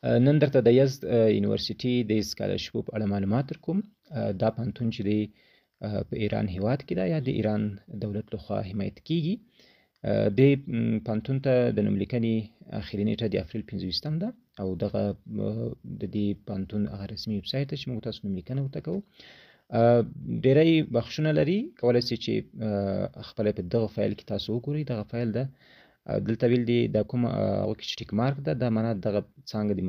نن درته د یزد یونیورسيټي د سکالرشپ په اړه معلومات درکوم. دا پوهنتون چې دی په ایران هیواد کې ده یا د ایران دولت لخوا حمایت کیږي. د پوهنتون ته د نوملیکنې اخري نیټه د اپریل 25 ده او دغه د دې پوهنتون هغه رسمي ویب سایټ ته چې موږ تاسو نوملیکنه ورته کوو ډېری بخښونه لري. کولی سئ چې خپله په دغه فایل کې تاسو وګورئ. دغه فایل ده دلته ویل دي دا کوم هغه کې چې ټیک مارک ده دا معنا دغه څانګه د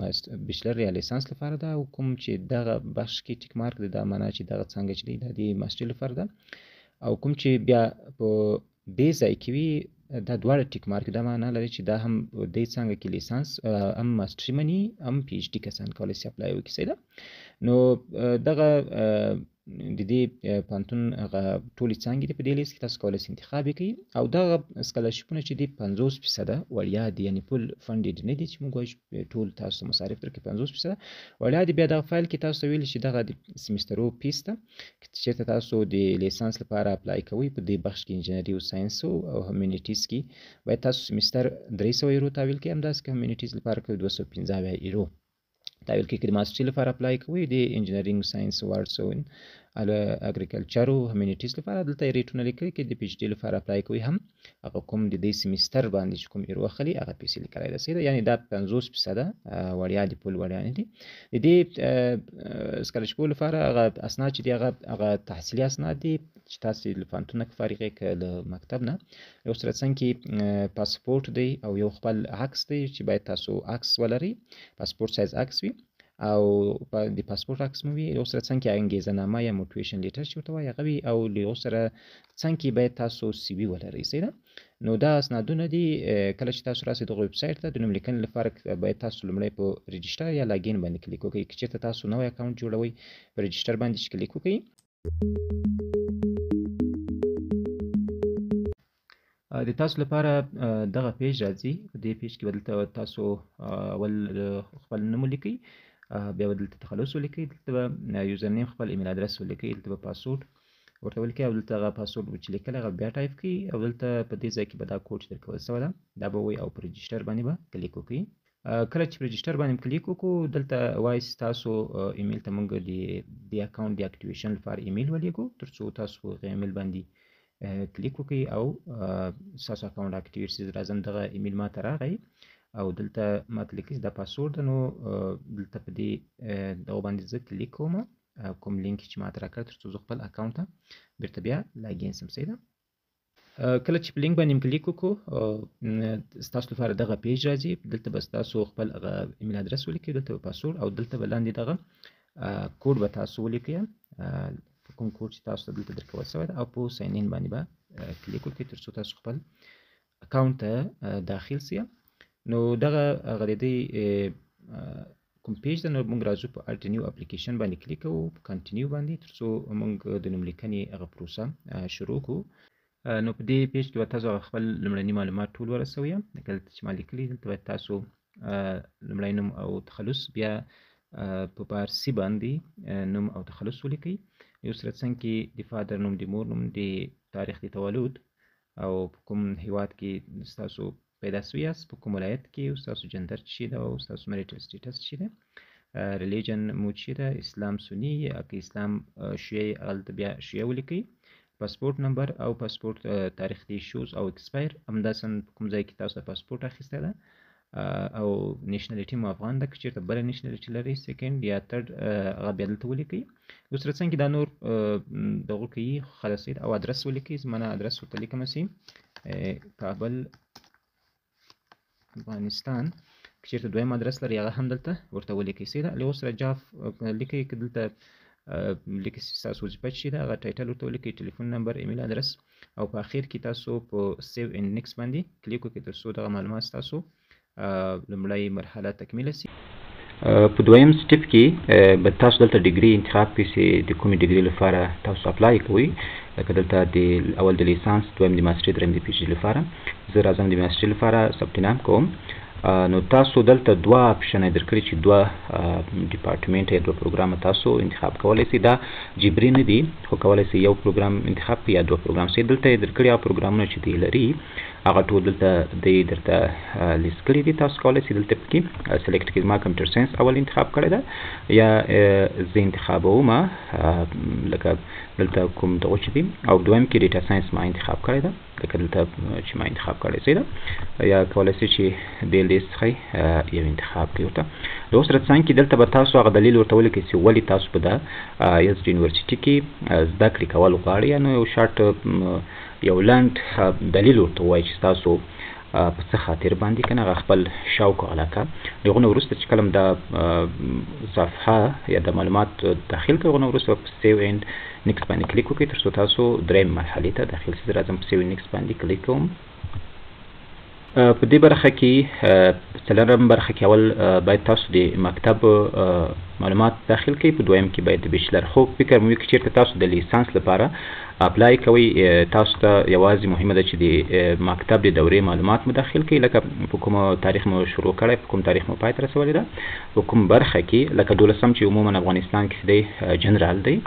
بیچلر یا لیسانس لپاره ده او کوم چې دغه بخش کې ټیک مارک ده دا معنا چې دغه څانګه چې دی دا د ماسټري لپاره ده او کوم چې بیا په دې ځای کې وي دا دواړه ټیک مارک دا معنا لري چې دا هم دې څانګه کې لیسانس هم ماسټري مني هم پی ایچ ډي کسان کولی سي اپلای وکړي. صحیح ده. نو دغه د دې پوهنتون هغه ټولې څانګې دي په دې لیست کې تاسو کولی سئ انتخاب یې کړئ او دغه سکالرشپونه چې دي 50% وړیا دي یعنې فل فنډډ نه دي چې موږ وایو ټول تاسو ته مصارف درکړي 50% وړیا دي. بیا دغه فایل کې تاسو ته ویلي چې دغه د سیمیسترو فیس ده چېرته تاسو د لیسانس لپاره اپلای کوئ په دې بخش کې انجینري او ساینسو او هیومینیټیز کې باید تاسو سیمیستر 300 یورو تحویل کړئ. همداسې که هیومینیټیز لپاره کوئ 215 یورو تحویل کړئ. که د ماسټري لپاره اپلای کوئ د انجینرینګ ساینس آرټس او اګریکلچر او هیومینیټیز لپاره دلته یې ریټونه لیکلي. که د پی ایچ ډي لپاره اپلای کوئ هم هغه کوم د دې سیمیستر باندې چې کوم یورو اخلي هغه پیسې لیکلی ده. صحیح ده. یعنې دا 50% وړیا دي پول وړیا نه دي. د دې سکالرشپو لپاره هغه اسناد چې دي هغه تحصیلي اسناد دي چې تاسو له پوهنتون نه که فارغ یې که له مکتب نه یو سره څنګ کې پاسپورټ دی او یو خپل عکس دی چې باید تاسو عکس ولرئ پاسپورټ سایز عکس وي او د پاسپورټ عکس مو وي. یو سره څنګ کې انګیزهنامه یا موټیویشن لیټر چې ورته وایي هغه وي او له یو سره څنګ کې باید تاسو سی وي ولرئ. صحیح ده. نو دا اسنادونه دي. کله چې تاسو راسئ دغه ویب سایټ ته د نوملیکنې لپاره باید تاسو لومړی په رجسټر یا لاګین باندې کلیک وکړئ. که چېرته تاسو نوی اکاونټ جوړوئ په رجسټر باندې چې کلیک وکړئ د تاسو لپاره دغه پیج راځي. په دې پیج کې به دلته تاسو اول خپل نوم ولیکئ بیا به دلته تخلص ولیکئ دلته به یوزر نیم خپل ایمیل ادرس ولیکئ دلته به پاسورډ ورته ولیکئ او دلته هغه پاسورډ چې لیکلی هغه بیا ټایپ کړئ او دلته په دې ځای کې به دا کوډ چې درکول سوی ده دا به ووایي او په رجسټر باندې به کلیک وکړئ. کله چې په رجسټر باندې کلیک وکړو دلته وایي چې تاسو ایمیل ته موږ د اکاونټ د اکټیویشن لپاره ایمیل ولیږو تر څو تاسو هغه ایمیل باندې کلیک وکړئ او ستاسو اکاونټ اکټیویټ شي. راځم دغه ایمیل ما ته راغی او دلته ما ته لیکلي دا پاسورډ ده. نو دلته په دې دغه باندې زه کلیک کوم کوم لینک چې ما ته راکړی تر څو زه خپل اکاونټ ته بیرته بیا لاګین سم. صحیح ده. کله چې په لینک باندې کلیک وکړو ستاسو لپاره دغه پیج راځي. دلته به ستاسو خپل هغه ایمیل ادرس ولیکئ دلته به پاسورډ او دلته به لاندې دغه کوډ به تاسو ولیکئ کوم کوډ چې تاسو ته دلته درکول سوی ده او په ساین ان باندې به کلیک وکړئ تر څو تاسو خپل اکاونټ ته داخل سئ. نو دغه هغه د دې کوم پیج ده. نو موږ راځو په اډ نیو اپلیکیشن باندې کلیک کوو په کنټینیو باندې تر څو موږ د نوملیکنې هغه پروسه شروع کړو. نو په دې پیج کې به تاسو خپل لومړني معلومات ټول ورسوئ. لکه دلته چې ما لیکلي دلته باید تاسو لومړی نوم او تخلص بیا په فارسي باندې نوم او تخلص ولیکئ. یو سره څنګ کې د فادر نوم د مور نوم د تاریخ د تولد او په کوم هیواد کې ستاسو پیدا سوي یاست په کوم ولایت کې ستاسو جندر څه شي ده او ستاسو میریټل سټیټس څه شي ده ریلیجن مو څه ده اسلام سني یا که اسلام شیعه هلته بیا شیعه ولیکئ. پاسپورټ نمبر او پاسپورټ تاریخ د ایشوز او ایکسپایر همداسې په کوم ځای کې تاسو پاسپورټ اخیستی ده او نیشنالیټي مو افغان ده. که چېرته بله نیشنالیټي لرئ سیکنډ یا ترډ هغه بیا دلته ولیکئ. یو سره څنګ کې دا نور دغه کوي خلاص او ادرس ولیکئ. زما نه ادرس ورته لیکم سي کابل افغانستان. که چېرته دویم ادرس لرئ هغه هم دلته ورته ولیکئ. صحیح ده. له سره جاف لیکئ که دلته لیکئ ستاسو وظیفه څه شي ده هغه ټایټل ورته ولیکئ ټلیفون نمبر ایمیل ادرس او په اخر کې تاسو په سیو اینډ نیکس باندې کلیک وکړئ تر څو دغه معلومات ستاسو لومړی مرحله تکمیله سي. په دویم سټپ کې به تاسو دلته ډیګري انتخاب کړئ چې د کومې ډیګري لپاره تاسو اپلای کوئ. لکه دلته د اول د لیسانس دویم د ماسټري دریم د پی ایچ ډي لپاره زه راځم د ماسټري لپاره ثبت نام کوم. نو تاسو دلته دوه اپشنه درکړي چې دوه ډپارټمنټ یا دوه پروګرام تاسو انتخاب کولی سئ. دا جبري نه دي خو کولی سئ یو پروګرام انتخاب کړئ یا دوه پروګرام. صحیح دلته یې درکړي هغه پروګرامونه چې دوی لري هغه ټول دلته درته لیست کړي دي. تاسو کولی شئ دلته پکې سلیکټ کړئ. ما کمپیوټر ساینس اول انتخاب کړی ده یا زه انتخابوم لکه دلته کوم دغه چې دي، او دویم کې ډیټا ساینس ما انتخاب کړی ده لکه دلته چې ما انتخاب کړی دی، یا کولی شئ چې دې لیست څخه یو انتخاب کړئ ورته. د اوس رڅنګ کې دلته به تاسو هغه دلیل ورته ولیکئ چې ولې تاسو په دا یزد یونیورسټي کې زده کړې کول غواړئ، یا نو یو شارټ یو لنډ دلیل ورته ووایئ چې تاسو په څه خاطر باندې که نه هغه خپل شوق او علاقه. د هغه نه وروسته چې کله دا صفحه یا د معلومات داخل کړئ، هغه نه وروسته په سیو اینډ نیکسټ باندې کلیک وکړئ تر څو تاسو درېیم مرحلې ته داخل شئ. زه راځم په سیو اینډ نیکسټ باندې کلیک کوم. په دې برخه کې څلورم برخه کې اول باید تاسو د مکتب معلومات داخل کړئ، په دویم کې باید د بیچلر. خو فکر مې وکړ چېرته تاسو د لیسانس لپاره اپلای کوئ، تاسو ته یوازې مهمه ده چې د مکتب د دورې معلومات مو داخل کړئ، لکه په کوم تاریخ مو شروع کړی، په کوم تاریخ مو پای ته رسولې ده، په کوم برخه کې لکه 12 چې عموما افغانستان کې دی جنرال دی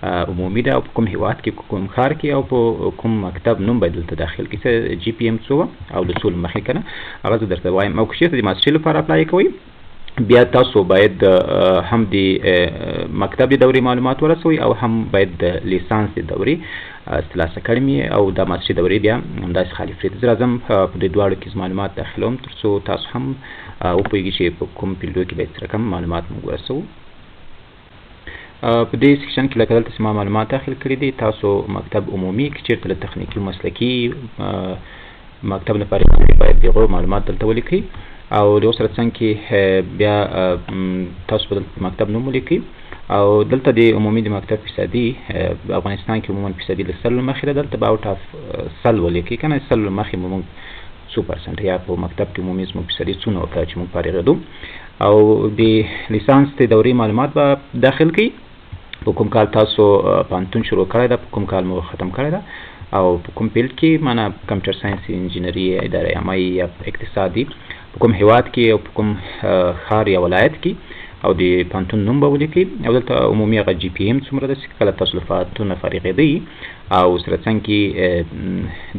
عمومي ده، او په کوم هیواد کې کوم ښار کې او په کوم مکتب نوم باید دلته داخل کړئ. جی پی ایم څو او د څو مخکې که نه هغه زه درته وایم. او که چېرته د ماسټري لپاره اپلای کوئ بیا تاسو باید هم د مکتب د دورې معلومات ورسوئ او هم باید د لیسانس د دورې ترلاسه کړم او د ماسټري دورې بیا همداسې خالي فرید. زه راځم په دې دواړو کې معلومات داخلوم تر څو تاسو هم وپوهېږئ چې په کوم فیلډو کې باید څه رقم معلومات موږ ورسوو. په دې سیکشن کې لکه دلته چې ما معلومات داخل کړي دي، تاسو مکتب عمومي که چېرته له تخنیکي مسلکي مکتب لپاره باید د هغو معلومات دلته ولیکئ. او د اوس رڅنګ کې بیا تاسو په دلته مکتب نوم ولیکئ، او دلته د عمومي د مکتب فیصدي افغانستان کې عموما فیصدي له 100 مخې ده، دلته به اوټ اف 100 ولیکئ که نه 100 مخې مو موږ 100% یا په مکتب کې عمومي زموږ فیصدي څونه وکړه چې موږ فارغېدو. او د لیسانس د دورې معلومات به داخل کړئ، په کوم کال تاسو پوهنتون شروع کړی ده، په کوم کال مو ختم کړی ده، او په کوم فیلډ کې معنا کمپیوټر ساینس، انجینري، اداره عامه یا اقتصادي، په کوم هیواد کې او په کوم ښار یا ولایت کې، او د پوهنتون نوم به ولیکئ. او دلته عمومي هغه جی پی ایم څومره ده چې کله تاسو له پوهنتونه فارغېدئ، او سره څنګ کې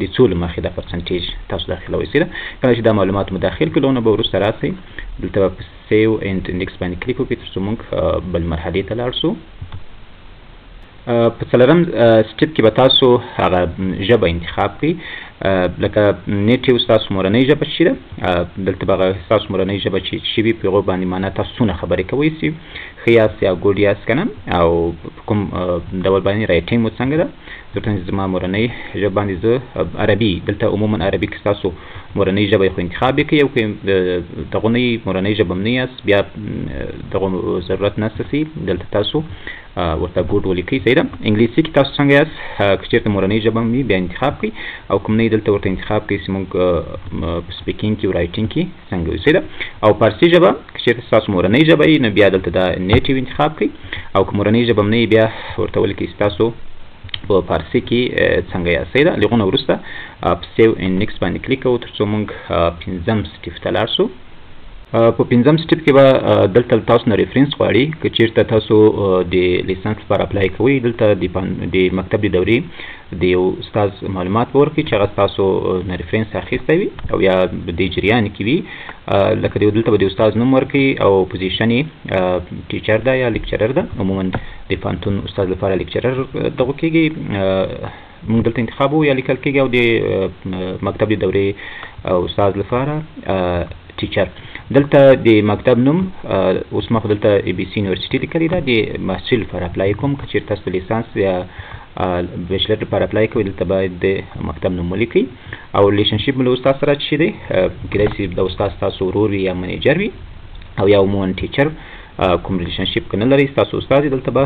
د څو له مخې دا پرسنټیج تاسو داخلوئ. کله چې دا معلومات مو داخل کړئ نو به وروسته راسئ دلته په سیو اینډ نیکسټ باندې کلیک وکړئ تر څو موږ بل مرحلې ته لاړ شو. په څلورم سټپ کې به تاسو هغه ژبه انتخاب کړئ، لکه نیټیو ستاسو مورنۍ ژبه چې ده، دلته به هغه ستاسو مورنۍ ژبه چې وي په هغو باندې معنا تاسو څونه خبرې کوئ سي، ښه یاست یا ګوډ یاست که نه، او په کوم ډول باندې رایټینګ مو څنګه ده. دلته زما مورنۍ ژبه باندې زه عربي، دلته عموما عربي کې ستاسو مورنۍ ژبه خو انتخاب یې کوئ، او که دغه نه مورنۍ ژبه هم نه یاست بیا دغه ضرورت نشته چې دلته تاسو ورته ګوډ ولیکئ. صحیح ده. انګلیسي کې تاسو څنګه یاست، که چېرته مورنۍ ژبه هم وي بیا انتخاب کړئ، او کوم نه دلته ورته انتخاب کړئ چې موږ په سپیکینګ کې او رایټینګ کې څنګه یو. صحیح ده. او فارسي ژبه که چېرته ستاسو مورنۍ ژبه وي نو بیا دلته دا نیټیو انتخاب کړئ، او که مورنۍ ژبه هم نه وي بیا ورته ولیکئ چې تاسو په فارسي کې څنګه یاست. صحیح ده. له هغو نه وروسته په سیو اینډ نیکسټ باندې کلیک کوو تر څو موږ 5م سټپ ته لاړ شو. په 5م سټپ کې به دلته تاسو نه ریفرنس غواړي، که چېرته تاسو د لیسانس لپاره اپلای کوئ دلته د مکتب د دورې د یو استاد معلومات به ورکړي چې هغه ستاسو نه ریفرنس اخیستی وي او یا د جریان کې وي، لکه دلته به د استاد نوم ورکړي او پوزیشن یې ټیچر ده یا لیکچرر ده. عموما د پوهنتون استاد لپاره لیکچرر دغه کېږي، موږ دلته انتخابو یا لیکل کېږي، او د مکتب د دورې استاد لپاره ټیچر. دلته د مکتب نوم اوس ما خو دلته ای بي سي یونیورسټي لیکلې ده، د ماسټري لپاره اپلای کوم، که چېرته تاسو لیسانس یا بیچلر لپاره اپلای کوئ دلته باید د مکتب نوم ولیکئ. او ریلیشنشپ مو له استاد سره څه شی دی، کېدای شي د استاد ستاسو ورور وي یا منیجر وي، او یا عموما ټیچر کوم ریلیشنشپ که نه لرئ ستاسو استاد دلته به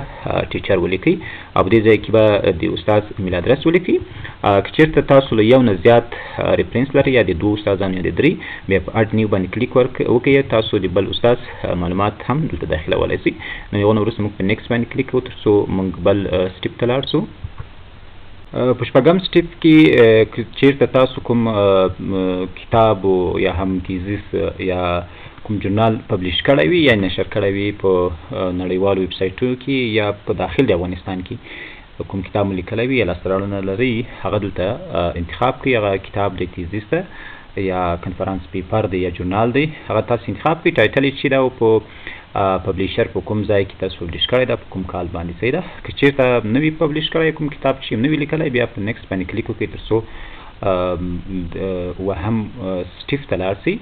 ټیچر ولیکئ، او په دې ځای کې به د استاد ایمیل ادرس ولیکئ. که چېرته تاسو له یو نه زیات ریفرنس لرئ یا د 2 استادانو یا د 3 بیا په اډ نیو باندې کلیک وکړئ، تاسو د بل استاد معلومات هم دلته داخلولی شئ. نو هغو نه وروسته موږ په نیکسټ باندې کلیک کوو تر څو موږ بل سټپ ته لاړ شو. په 4م سټپ کې چېرته تاسو کوم کتاب یا هم تیزیس یا کوم جورنال پبلش کړی وي یا نشر کړی وي په نړیوالو ویب سایټونو کې یا په داخل د افغانستان کې، کوم کتاب مو لیکلی وي یا لاسته راوړنه لري هغه دلته انتخاب کړئ. هغه کتاب د تیزیس ده یا کنفرانس پیپر دی یا جورنال دی، هغه تاسو انتخاب کړئ. ټایټل یې چې دا او په پبلیشر په کوم ځای کې تاسو پبلیش کړی دا، په کوم کال باندې صحیح ده. که چېرته نوی پبلیش کړی کوم کتاب چې نوی لیکلی، بیا په نیکسټ باندې کلیک وکړئ تر څو وهم سټیف ته لاړ شئ.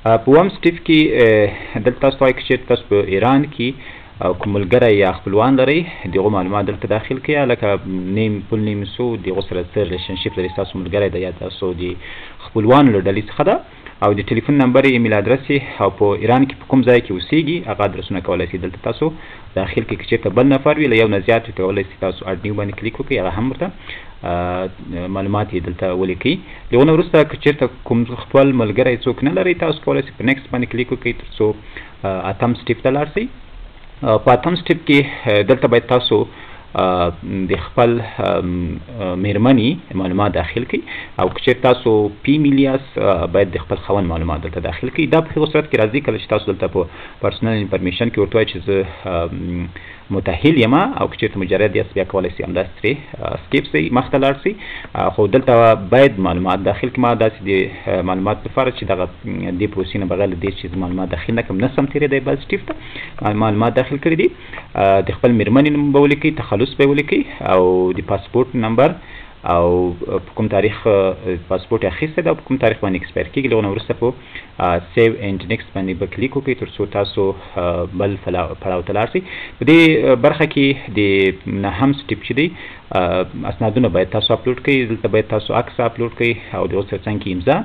په وهم سټیف کې دلته تاسو وایي که چېرته تاسو په ایران کې کوم ملګری یا خپلوان لرئ د هغو معلومات دلته داخل کړئ، لکه نیم فل نیم څو د هغو سره څه ریلیشنشپ لري، ستاسو ملګری ده یا تاسو د خپلوانو له ډلې څخه ده، او د ټلیفون نمبر یې ایمیل ادرس او په ایران کې په کوم ځای کې اوسیږي هغه ادرسونه کولی شئ دلته تاسو داخل کړئ. که چېرته بل نفر وي له یو نه زیات وي کولی شئ تاسو اډ نیو باندې کلیک وکړئ، هغه هم ورته معلومات یې دلته ولیکئ. د هغو نه وروسته که چېرته کوم خپل ملګری څوک نه لرئ تاسو کولی شئ په نیکسټ باندې کلیک وکړئ تر څو اتم سټیپ ته لاړ شئ. په اتم سټیپ کې دلته باید تاسو د خپل میرمنې معلومات داخل کړئ، او که چېرته تاسو فیمیل یاست باید د خپل خاوند معلومات دلته داخل کړئ. دا په هغو صورت کې راځي کله چې تاسو دلته په پرسنل انفرمیشن کې ورته وایئ چې زه متأهل یم، او که چېرته مجرد یاست بیا کولی شئ همداسې ترې سکیپ شئ، مخ ته لاړ شئ. خو دلته باید معلومات داخل کړئ. ما داسې د معلومات لپاره چې دغه دې پروسې نه بغیر له دې چې معلومات داخل نه کړم نه سم تېرېدی بل سټیپ ته معلومات داخل کړي دي. د خپل میرمنې نوم به ولیکئ، تخلص به یې ولیکئ، او د پاسپورټ نمبر او په کوم تاریخ پاسپورټ یې اخیستی ده او په کوم تاریخ باندې ایکسپایر کېږي. له هغو نه وروسته په سیو اینډ نیکسټ باندې به کلیک وکړئ تر څو تاسو بل پړاو ته لاړ شئ. په دې برخه کې د نهم سټیپ چې دی اسنادونه باید تاسو اپلوډ کړئ. دلته باید تاسو عکس اپلوډ کړئ او د هغو سره څنګ کې امضا،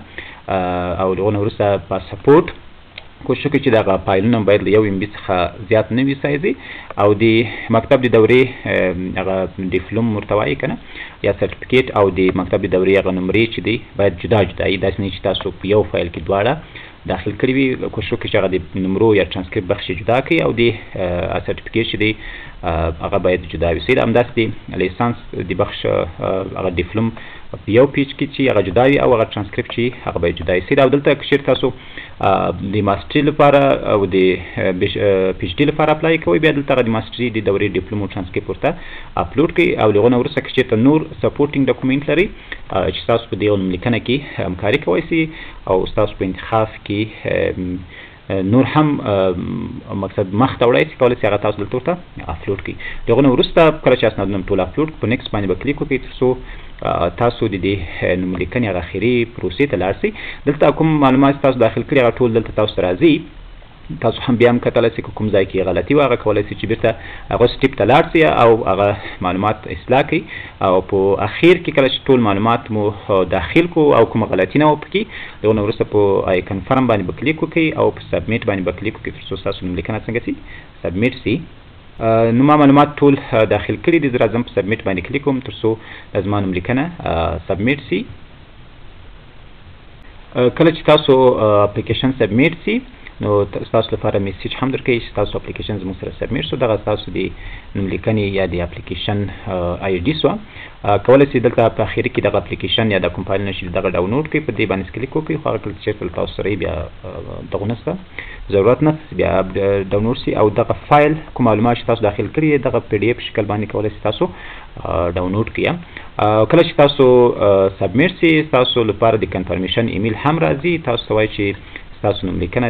او د هغو نه وروسته پاسپورټ کوشش وکړئ چې دغه فایلونه باید له 1 MB څخه زیات نه وي سایزي، او د مکتب د دورې هغه ډیپلوم ورته وایي که نه یا سرټیفیکیټ، او د مکتب د دورې هغه نمرې چې دی باید جدا جدا وي، داسې نه چې تاسو په یو فایل کې دواړه داخل کړي وي. کوشش وکړئ چې هغه د نمرو یا ټرانسکریپټ بخش جدا کړئ، او د سرټیفیکیټ چې دی هغه باید جدا وي. صحیح ده. همداسې د لیسانس د بخش هغه ډیپلوم په یو پیج کې چې هغه جدا وي، او هغه ټرانسکریپټ چې هغه باید جدا وي. صحیح ده. او دلته که چېرته تاسو د ماسټري لپاره او د پی ایچ ډي لپاره اپلای کوئ، بیا دلته هغه د ماسټري د دورې ډیپلوم او ټرانسکریپټ ورته اپلوډ کړئ. او له هغو نه وروسته که چېرته نور سپورټینګ ډاکومنټ لرئ چې تاسو په دې نوملیکنه کې همکاري کولی شئ، او ستاسو په انتخاب کې نور هم مقصد مخ ته وړئ چې کولی شئ هغه تاسو دلته ورته اپلوډ کړئ. د هغو نه وروسته کله چې اسنادونه ټول اپلوډ په نیکسټ باندې به کلیک وکړئ تر څو تاسو د دې نوملیکنې هغه اخري پروسې ته لاړ شئ. دلته کوم معلومات تاسو داخل کړي هغه ټول دلته تاسو ته راځي. تاسو هم بیا هم کتلی شئ که کوم ځای کې غلطي وه هغه کولی شئ چې بیرته هغه سټیپ ته لاړ شئ او هغه معلومات اصلاح کړئ، او په اخر کې کله چې ټول معلومات مو داخل کړو او کومه غلطي نه وه پکې، د هغو نه وروسته په آی کنفرم باندې به کلیک وکړئ او په سبمیټ باندې به کلیک وکړئ تر څو ستاسو نوملیکنه څنګه شي سبمیټ شي. نو ما معلومات ټول داخل کړي دي، زه راځم په سبمیټ باندې کلیک کوم تر څو زما نوملیکنه سبمیټ شي. کله چې تاسو اپلیکیشن سبمیټ شي نو تاسو لپاره میسیج هم درکوي چې تاسو اپلیکیشن زموږ سره سبمیټ شو. دغه تاسو د نوملیکنې یا د اپلیکیشن آی ډي سوه. کولی شئ دلته په اخري کې دغه اپلیکیشن یا د کوم فایل نه شي دغه ډاونلوډ کړئ، په دې باندې کلیک وکړئ. خو هغه کله چې چېرته تاسو سره بیا دغه نشته ضرورت نه بیا ډاونلوډ شي، او دغه فایل کوم معلومات چې تاسو داخل کړي دغه پی ډي اف شکل باندې کولی شئ تاسو ډاونلوډ کړئ. کله چې تاسو سبمیټ شي تاسو لپاره د کنفرمیشن ایمیل هم راځي. تاسو ته وایي چې ستاسو نوملیکنه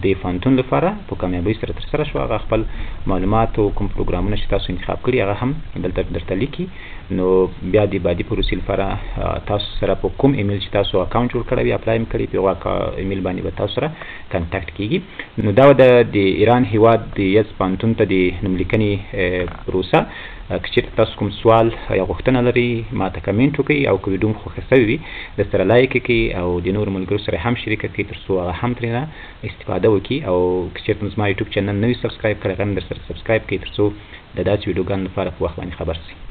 د پوهنتون لپاره په کامیابۍ سره ترسره شوه. هغه خپل معلومات او کوم پروګرامونه چې تاسو انتخاب کړي هغه هم دلته درته لیکي. نو بیا د بعدي پروسې لپاره تاسو سره په کوم ایمیل چې تاسو اکاونټ جوړ کړی وي اپلای هم کړی په هغه ایمیل باندې به تاسو سره کنټاکټ کېږي. نو دا د ایران هیواد د یز پوهنتون ته د نوملیکنې پروسه. که چېرته تاسو کوم سوال یا غوښتنه لرئ ما ته کمنټ وکړئ، او که ویډیو مو خوښه سوې وي درسره لایک کړئ او د نورو ملګرو سره هم شریکه کړئ تر څو هغه هم ترېنه استفاده وکړي. او که چېرته زما یوټیوب چینل نه وي سبسکرایب کړی هغه هم درسره سبسکرایب کړئ تر څو د داسې ویډیوګانو لپاره په وخت باندې خبر شئ.